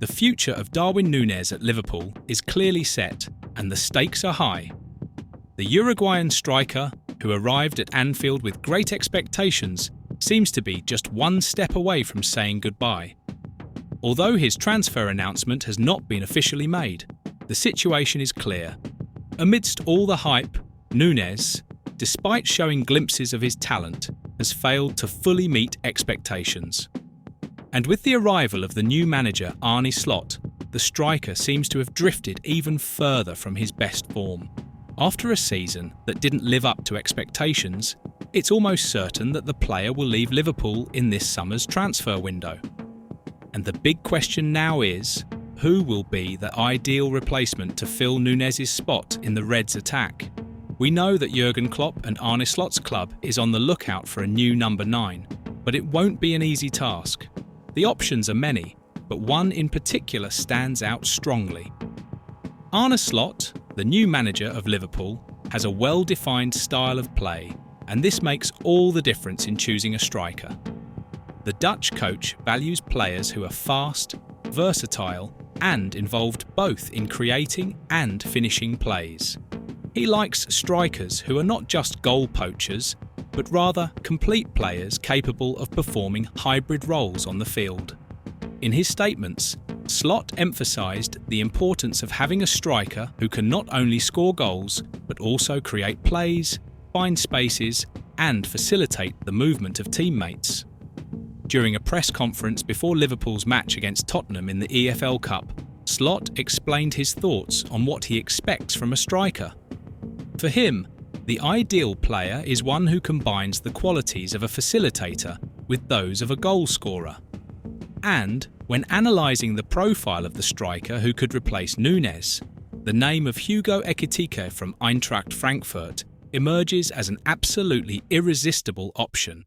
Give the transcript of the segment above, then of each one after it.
The future of Darwin Nunez at Liverpool is clearly set, and the stakes are high. The Uruguayan striker, who arrived at Anfield with great expectations, seems to be just one step away from saying goodbye. Although his transfer announcement has not been officially made, the situation is clear. Amidst all the hype, Nunez, despite showing glimpses of his talent, has failed to fully meet expectations. And with the arrival of the new manager Arne Slot, the striker seems to have drifted even further from his best form. After a season that didn't live up to expectations, it's almost certain that the player will leave Liverpool in this summer's transfer window. And the big question now is, who will be the ideal replacement to fill Nunez's spot in the Reds' attack? We know that Jurgen Klopp and Arne Slot's club is on the lookout for a new number 9, but it won't be an easy task. The options are many, but one in particular stands out strongly. Arne Slot, the new manager of Liverpool, has a well-defined style of play, and this makes all the difference in choosing a striker. The Dutch coach values players who are fast, versatile, and involved both in creating and finishing plays. He likes strikers who are not just goal poachers, but rather complete players capable of performing hybrid roles on the field. In his statements, Slot emphasised the importance of having a striker who can not only score goals, but also create plays, find spaces, and facilitate the movement of teammates. During a press conference before Liverpool's match against Tottenham in the EFL Cup, Slot explained his thoughts on what he expects from a striker. For him, the ideal player is one who combines the qualities of a facilitator with those of a goal scorer. And, when analysing the profile of the striker who could replace Nunez, the name of Hugo Ekitike from Eintracht Frankfurt emerges as an absolutely irresistible option.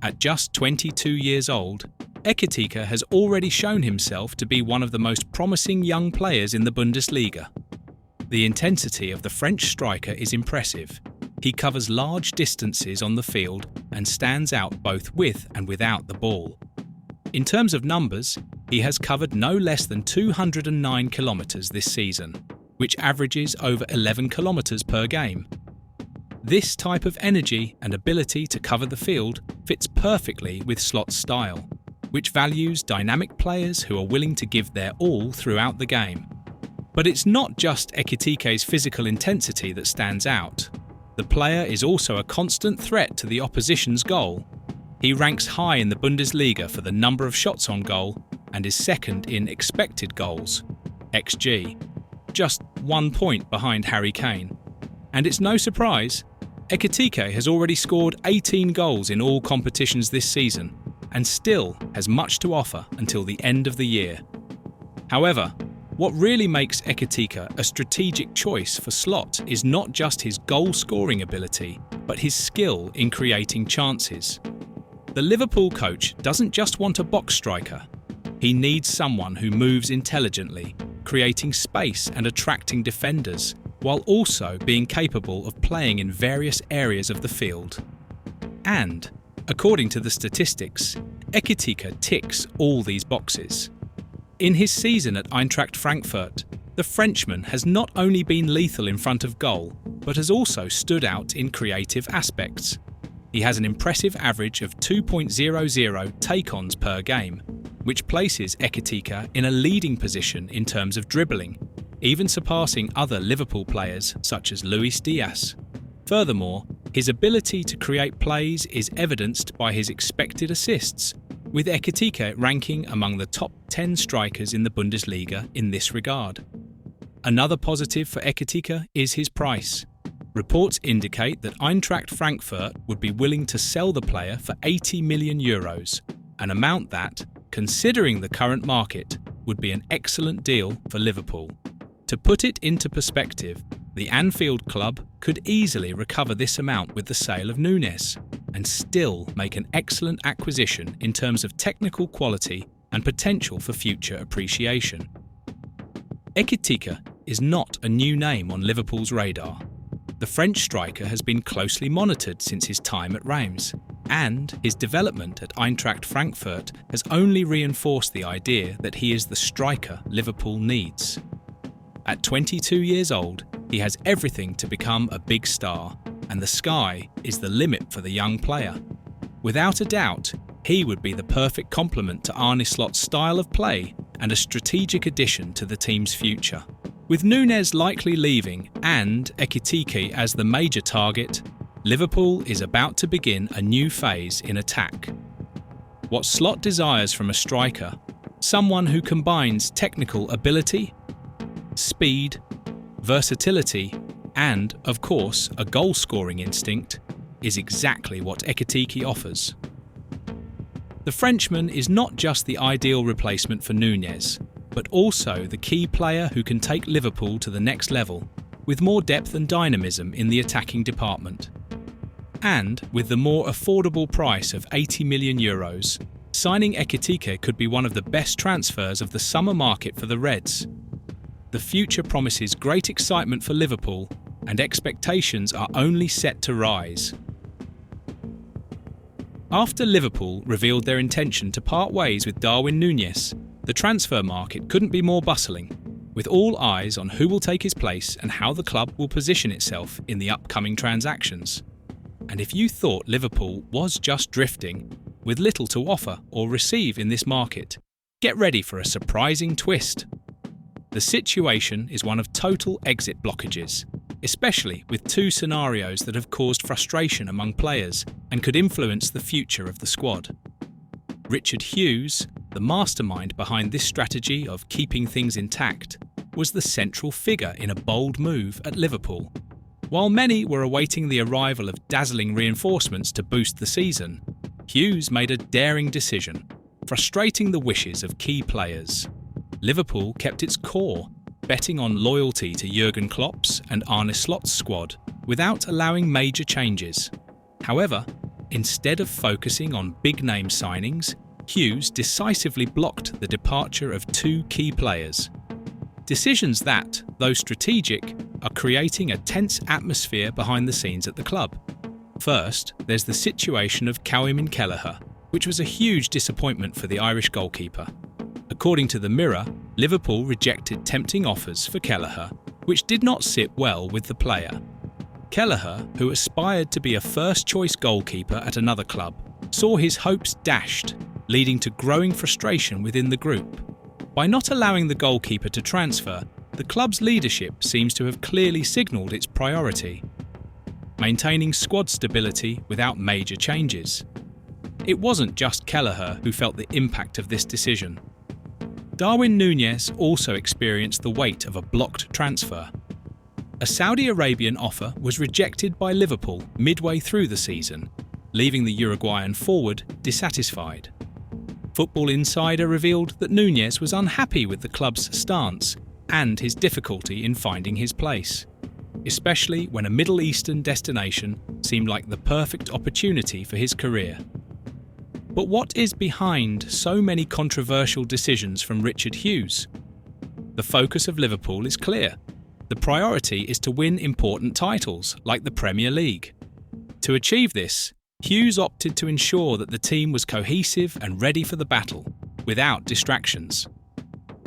At just 22 years old, Ekitike has already shown himself to be one of the most promising young players in the Bundesliga. The intensity of the French striker is impressive. He covers large distances on the field and stands out both with and without the ball. In terms of numbers, he has covered no less than 209 kilometres this season, which averages over 11 kilometres per game. This type of energy and ability to cover the field fits perfectly with Slot's style, which values dynamic players who are willing to give their all throughout the game. But it's not just Ekitike's physical intensity that stands out. The player is also a constant threat to the opposition's goal. He ranks high in the Bundesliga for the number of shots on goal and is second in expected goals, XG, just 1 point behind Harry Kane. And it's no surprise, Ekitike has already scored 18 goals in all competitions this season and still has much to offer until the end of the year. However, what really makes Ekitike a strategic choice for Slot is not just his goal-scoring ability, but his skill in creating chances. The Liverpool coach doesn't just want a box striker. He needs someone who moves intelligently, creating space and attracting defenders, while also being capable of playing in various areas of the field. And, according to the statistics, Ekitike ticks all these boxes. In his season at Eintracht Frankfurt, the Frenchman has not only been lethal in front of goal, but has also stood out in creative aspects. He has an impressive average of 2.00 take-ons per game, which places Ekitike in a leading position in terms of dribbling, even surpassing other Liverpool players such as Luis Diaz. Furthermore, his ability to create plays is evidenced by his expected assists, with Ekitike ranking among the top 10 strikers in the Bundesliga in this regard. Another positive for Ekitike is his price. Reports indicate that Eintracht Frankfurt would be willing to sell the player for €80 million, an amount that, considering the current market, would be an excellent deal for Liverpool. To put it into perspective, the Anfield club could easily recover this amount with the sale of Nunez, and still make an excellent acquisition in terms of technical quality and potential for future appreciation. Ekitike is not a new name on Liverpool's radar. The French striker has been closely monitored since his time at Reims, and his development at Eintracht Frankfurt has only reinforced the idea that he is the striker Liverpool needs. At 22 years old, he has everything to become a big star, and the sky is the limit for the young player. Without a doubt, he would be the perfect complement to Arne Slot's style of play and a strategic addition to the team's future. With Nunez likely leaving and Ekitike as the major target, Liverpool is about to begin a new phase in attack. What Slot desires from a striker, someone who combines technical ability, speed, versatility, and, of course, a goal-scoring instinct, is exactly what Ekitike offers. The Frenchman is not just the ideal replacement for Nunez, but also the key player who can take Liverpool to the next level, with more depth and dynamism in the attacking department. And, with the more affordable price of €80 million, signing Ekitike could be one of the best transfers of the summer market for the Reds. The future promises great excitement for Liverpool, and expectations are only set to rise. After Liverpool revealed their intention to part ways with Darwin Núñez, the transfer market couldn't be more bustling, with all eyes on who will take his place and how the club will position itself in the upcoming transactions. And if you thought Liverpool was just drifting, with little to offer or receive in this market, get ready for a surprising twist. The situation is one of total exit blockages, especially with two scenarios that have caused frustration among players and could influence the future of the squad. Richard Hughes, the mastermind behind this strategy of keeping things intact, was the central figure in a bold move at Liverpool. While many were awaiting the arrival of dazzling reinforcements to boost the season, Hughes made a daring decision, frustrating the wishes of key players. Liverpool kept its core, betting on loyalty to Jurgen Klopp's and Arne Slot's squad without allowing major changes. However, instead of focusing on big-name signings, Hughes decisively blocked the departure of two key players. Decisions that, though strategic, are creating a tense atmosphere behind the scenes at the club. First, there's the situation of Kevin Kelleher, which was a huge disappointment for the Irish goalkeeper. According to the Mirror, Liverpool rejected tempting offers for Kelleher, which did not sit well with the player. Kelleher, who aspired to be a first-choice goalkeeper at another club, saw his hopes dashed, leading to growing frustration within the group. By not allowing the goalkeeper to transfer, the club's leadership seems to have clearly signalled its priority: maintaining squad stability without major changes. It wasn't just Kelleher who felt the impact of this decision. Darwin Núñez also experienced the weight of a blocked transfer. A Saudi Arabian offer was rejected by Liverpool midway through the season, leaving the Uruguayan forward dissatisfied. Football Insider revealed that Núñez was unhappy with the club's stance and his difficulty in finding his place, especially when a Middle Eastern destination seemed like the perfect opportunity for his career. But what is behind so many controversial decisions from Richard Hughes? The focus of Liverpool is clear. The priority is to win important titles, like the Premier League. To achieve this, Hughes opted to ensure that the team was cohesive and ready for the battle, without distractions.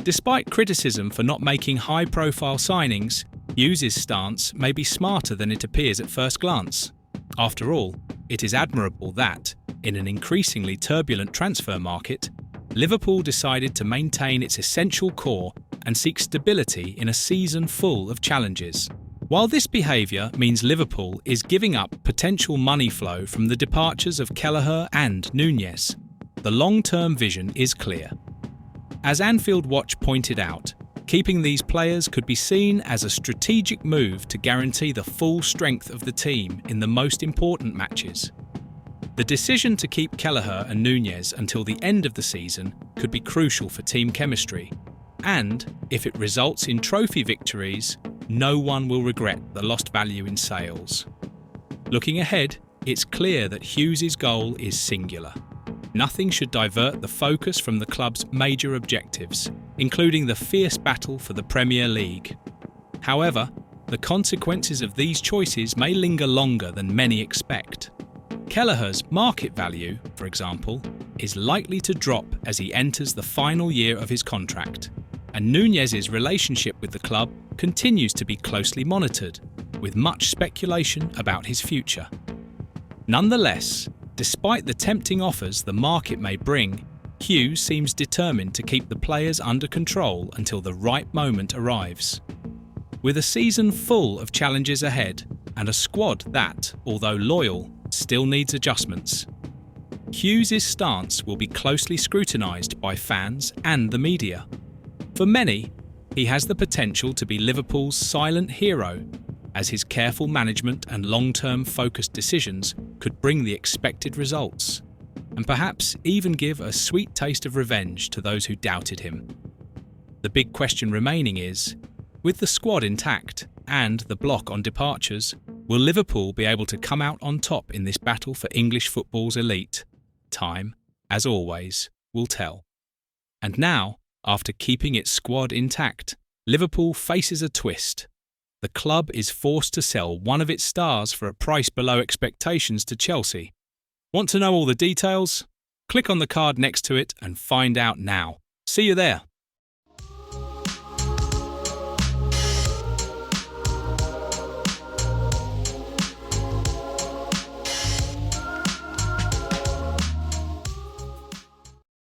Despite criticism for not making high-profile signings, Hughes' stance may be smarter than it appears at first glance. After all, it is admirable that, in an increasingly turbulent transfer market, Liverpool decided to maintain its essential core and seek stability in a season full of challenges. While this behaviour means Liverpool is giving up potential money flow from the departures of Kelleher and Núñez, the long-term vision is clear. As Anfield Watch pointed out, keeping these players could be seen as a strategic move to guarantee the full strength of the team in the most important matches. The decision to keep Kelleher and Núñez until the end of the season could be crucial for team chemistry, and, if it results in trophy victories, no one will regret the lost value in sales. Looking ahead, it's clear that Hughes' goal is singular. Nothing should divert the focus from the club's major objectives, including the fierce battle for the Premier League. However, the consequences of these choices may linger longer than many expect. Kelleher's market value, for example, is likely to drop as he enters the final year of his contract, and Nunez's relationship with the club continues to be closely monitored, with much speculation about his future. Nonetheless, despite the tempting offers the market may bring, Hughes seems determined to keep the players under control until the right moment arrives. With a season full of challenges ahead and a squad that, although loyal, still needs adjustments, Hughes' stance will be closely scrutinised by fans and the media. For many, he has the potential to be Liverpool's silent hero, as his careful management and long-term focused decisions could bring the expected results, and perhaps even give a sweet taste of revenge to those who doubted him. The big question remaining is, with the squad intact and the block on departures, will Liverpool be able to come out on top in this battle for English football's elite? Time, as always, will tell. And now, after keeping its squad intact, Liverpool faces a twist. The club is forced to sell one of its stars for a price below expectations to Chelsea. Want to know all the details? Click on the card next to it and find out now. See you there.